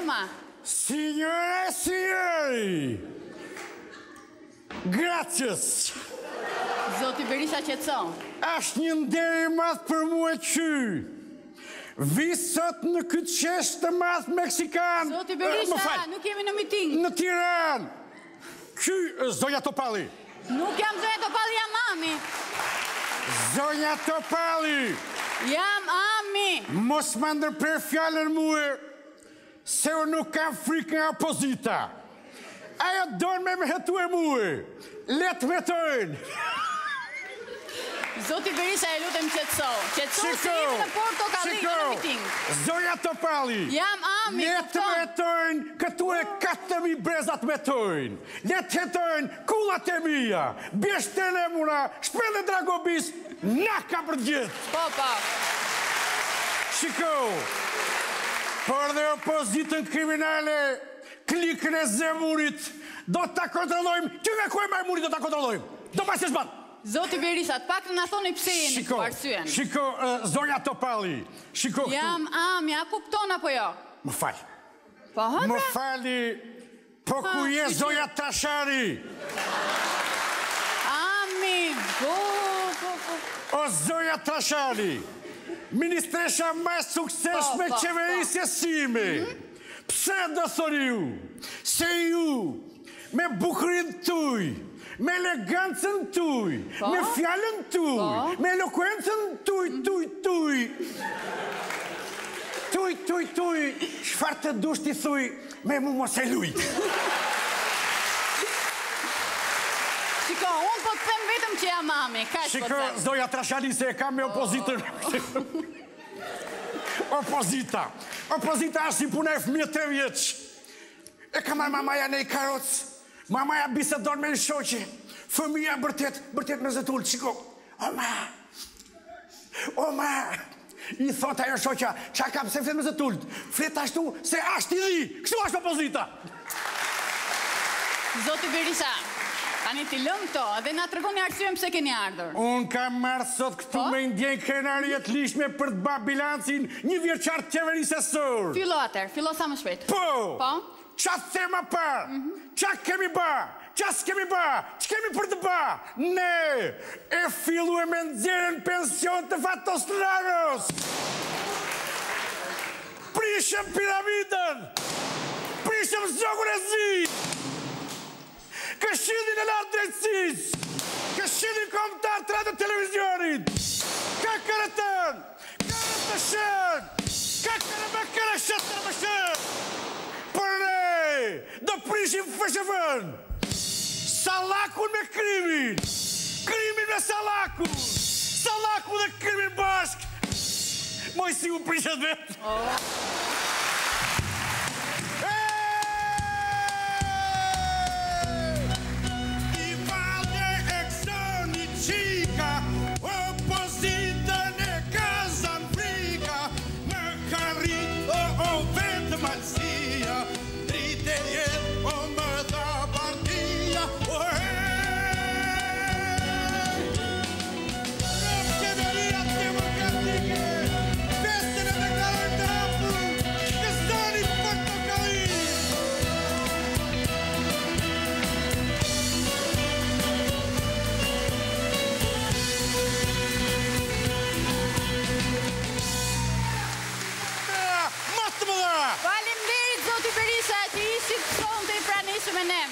ma. Signore, signori! Gracias! Zoti Berisha qetëson. Ashtë një nderi madh për mu e qy. Visot në këtë qesh të madh Meksikan. Zoti Berisha, nuk jemi në miting. Në Tiranë. Ky zonja Topalli. Nuk jam zonja Topalli, jam Ami. Zonja Topalli. Jam Ami. Mos më ndërprer fjalën mua, se unë nuk kam frikë nga opozita. Ajo donë me hetu e mua. Letë vetojnë. Zoti Berisha, e lutem qetëso. Qetëso se jemi në Porto Kallik në miting. Zonja Topalli. Jam Ami. Letë vetojnë, këtu e 4.000 brezat vetojnë. Letë hetojnë kullat e mija. Bjeshtën e muna, shpele dragobis, na ka për gjithë. Po. Shiko, por dhe opozitën kriminale, klikën e zemurit, do të kontrollojmë, që nga ku e majmurit do të kontrollojmë. Do pas e shbatë. Zoti Berisha, të pak të nga thoni pse jeni të arsyen. Shiko, zonja Topalli, shiko këtu. Jam Ami, a kupton apo jo? Më falë. Po, hëpra? Më fali, po ku je zonja Trashari? Ami, po. O zonja Trashari, ministresha më sukseshme qeverisje sime. Pse do thoni ju? Se ju, me bukurin tuj, me elegancën tuj, me fjallën tuj, me elokuencën tuj, shfar të dush t'i thuj, me mu mos e luj. Shiko, unë po të them vetëm që jam Ami, ka që po të them. Shiko, zoja Trashani, se e kam me opozitën. Opozita është si puna e fëmijë 3 vjeç. E ka marrë mamaja në i karocë, mamaja bisedon me në shoqe, fëmija bërtet me zëtullë, shiko, oma, i thot ajo shoqa, qa ka pëse flet me zëtullë, flet ashtu se ashtë i dhi, kështu ashtë opozita. Zoti Berisha, tani t'i lëm këto, dhe na tregoni arsyen pse keni ardhur. Unë kam marrë sot këtu me ndjen krenariet lishme për të ba bilancin një vjeçar të qeverisë sor. Fillo sa më shpejt. Po? Qa të thema parë? Qa kemi ba? Qa s'kemi ba? Që kemi për të ba? Ne e fillu e me nxjerën pension të fatostrarës. Prishëm piramidën. Prishëm zogun e zi. Këshillin e lartë drejtësis. Këshillin kombëtar të radio televizionit. Ka kërëtën. Kërëtëshën. Ka kërëmëshën të rëmëshën. Për ne, do prishim fëshëvën. Salakun me krimin. Krimin me salakun. Salakun dhe krimin bashk. Moj si unë prishet vetë. I valde e kësoni qika, opozitën e kazan frika, në karit o vetë malsia, drite jetë o më dha partia, o qeveria demokratike, festën e deklarën të hapur, kësoni Portokalli. Matë më dha! Faleminderit Zoti Berisha që ishit sonte i pranishëm me ne.